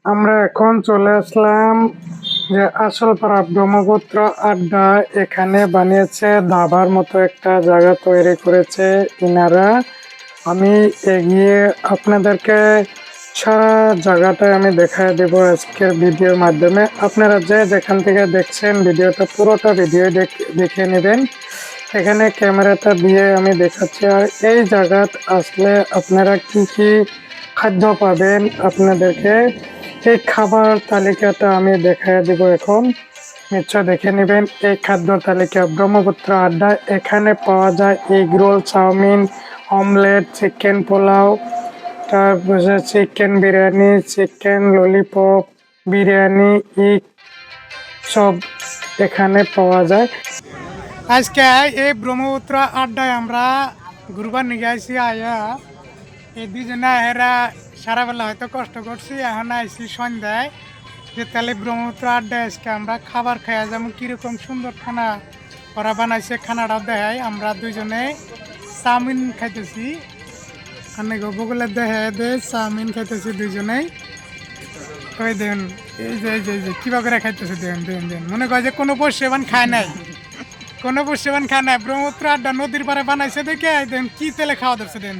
আমরা এখন চলে আসলাম যে আসলপাড়া ব্রহ্মপুত্র আড্ডা। এখানে বানিয়েছে ধাবার মতো একটা জায়গা তৈরি করেছে ইনারা। আমি এগিয়ে আপনাদেরকে সারা জায়গাটা আমি দেখায় দেব আজকের ভিডিওর মাধ্যমে। আপনারা যে যেখান থেকে দেখছেন ভিডিওটা পুরোটা ভিডিও দেখে নেবেন। এখানে ক্যামেরাটা দিয়ে আমি দেখাচ্ছি। আর এই জায়গাত আসলে আপনারা কি কি খাদ্য পাবেন আপনাদেরকে এই খাবার তালিকাটা আমি দেখায় দেব এখন। নিশ্চয় দেখে নেবেন এই খাদ্য তালিকা ব্রহ্মপুত্র আড্ডা। এখানে পাওয়া যায় egg roll, chowmein, omelette, chicken pulao, তারপরে chicken biryani, chicken lollipop, biryani, ইক সব এখানে পাওয়া যায়। আজকে এই ব্রহ্মপুত্র আড্ডায় আমরা ঘুরবার নিয়ে আইসি। আয়া এই দুজনে এরা সারাবেলা হয়তো কষ্ট করছি, এখন আইসি সন্ধ্যায় যে তাহলে ব্রহ্মপুত্র আড্ডায় আজকে আমরা খাবার খাইয়া যেমন কীরকম সুন্দর খানা ওরা বানাইছে খানাটাও দেখায়। আমরা দুজনে চাউমিন খাইতেছি, অনেক বগুলা দেখায় চাউমিন খাইতেছি দুজনেই। ওই দেন এই যে কিবা করে খাইতেছে, দেন মনে করে যে কোনো পশ্চিমান খায় নাই, কোনো পশ্চিমান খায় নাই। ব্রহ্মপুত্র আড্ডা নদীর পাড়ে বানাইছে দেখে দেন কি তেলে খাওয়া ধরছে। দেন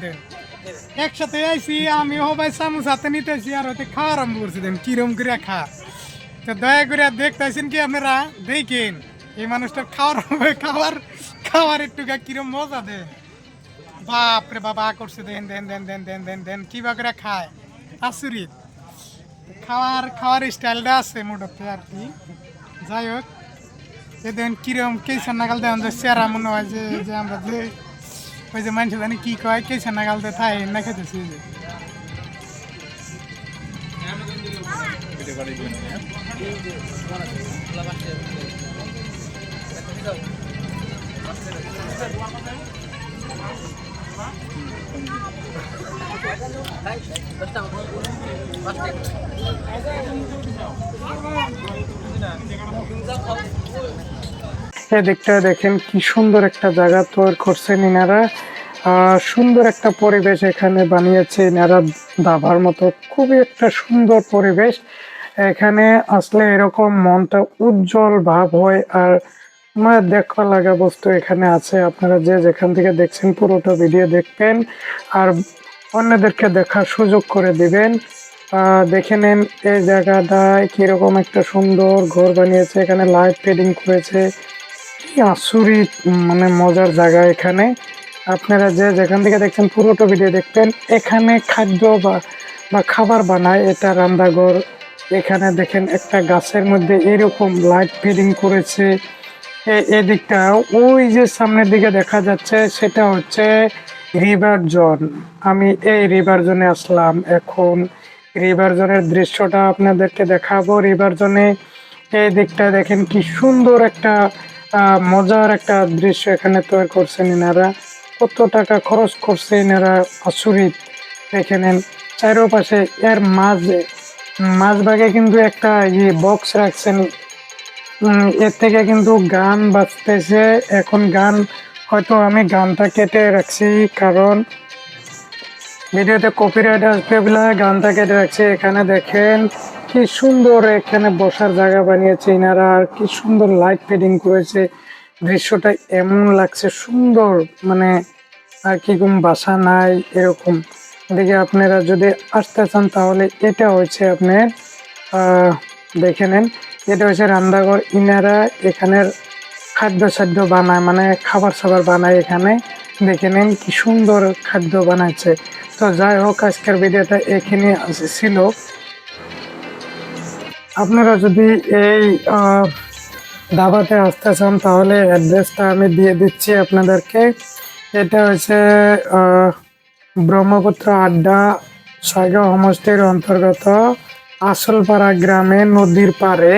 একসাথে আইসি আমি সবাই চামচ হাতে নিতেছি আর হয়তো খাওয়া আরম্ভ করছি। দেন কিরম করে খা, তো দয়া করে দেখতেছেন কি আপনারা দেখেন এই মানুষটার খাওয়ার খাওয়ার একটু কিরম মজা দেন। বাপরে বাবা করছে, দেন কিবা করে খায় আচরিত। খাওয়ার স্টাইলটা আছে মোটামুটি আর কি। যাই হোক এ দেন কিরম কেসা নাগাল দেন যে চেরা মনে হয় যে আমরা যে ওই যে মানুষ জানি কি কয় কেসা নাগাল দিয়ে থাই না খেতেছি। এদিকটা দেখেন কি সুন্দর একটা জায়গা তৈরি করছেন ইনারা। সুন্দর একটা পরিবেশ এখানে বানিয়েছে ইনারা দাবার মতো। খুবই একটা সুন্দর পরিবেশ। এখানে আসলে এরকম মনটা উজ্জ্বল ভাব হয়। আর আমার দেখা লাগা বস্তু এখানে আছে। আপনারা যে যেখান থেকে দেখছেন পুরোটা ভিডিও দেখবেন আর অন্যদেরকে দেখার সুযোগ করে দিবেন। দেখে নেন এই জায়গাটায় কিরকম একটা সুন্দর ঘর বানিয়েছে, এখানে লাইট ফিডিং করেছে। কি আচরিত মানে মজার জায়গা এখানে। আপনারা যে যেখান থেকে দেখছেন পুরোটা ভিডিও দেখবেন। এখানে খাদ্য বা খাবার বানায়, এটা রান্নাঘর। এখানে দেখেন একটা গাছের মধ্যে এরকম লাইট ফিডিং করেছে। এদিকটা ওই যে সামনের দিকে দেখা যাচ্ছে সেটা হচ্ছে রিভার জোন। আমি এই রিভার জোনে আসলাম এখন। রিভার জোনের দৃশ্যটা আপনাদেরকে দেখাবো। রিভার জোনে এই দিকটা দেখেন কি সুন্দর একটা মজার একটা দৃশ্য এখানে তৈরি করছেন এনারা। কত টাকা খরচ করছে এনারা আচরিত। দেখে নেন চারোপাশে এর মাঝ ভাগে কিন্তু একটা বক্স রাখছেন। এর থেকে কিন্তু গান বাজতেছে এখন। গান হয়তো আমি গানটা কেটে রাখছি কারণ ভিডিওতে কপিরাইট আসবে বলে গানটা কেটে রাখছি। এখানে দেখেন কি সুন্দর এখানে বসার জায়গা বানিয়েছে ইনারা। আর কি সুন্দর লাইট ফিডিং করেছে। দৃশ্যটা এমন লাগছে সুন্দর, মানে আর কি কোন বাসা নাই এরকম। দেখে আপনারা যদি আসতে চান তাহলে এটা হচ্ছে আপনার দেখে নেন, এটা হচ্ছে রান্নাঘর। ইনারা এখানের খাদ্য বানায়, মানে খাবার সাবার বানায় এখানে। দেখে নেন কি সুন্দর খাদ্য বানাচ্ছে। তো যাই হোক আজকের ভিডিওটা এখানে ছিল। আপনারা যদি এই দাবাতে আসতে চান তাহলে অ্যাড্রেসটা আমি দিয়ে দিচ্ছি আপনাদেরকে। এটা হচ্ছে ব্রহ্মপুত্র আড্ডা সাইগাঁও হোমস্টের অন্তর্গত আসলপাড়া গ্রামে নদীর পাড়ে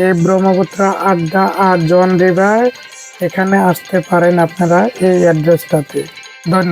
এই ব্রহ্মপুত্র আড্ডা আর জন রিভার। এখানে আসতে পারেন আপনারা এই অ্যাড্রেসটাতে। ধন্যবাদ।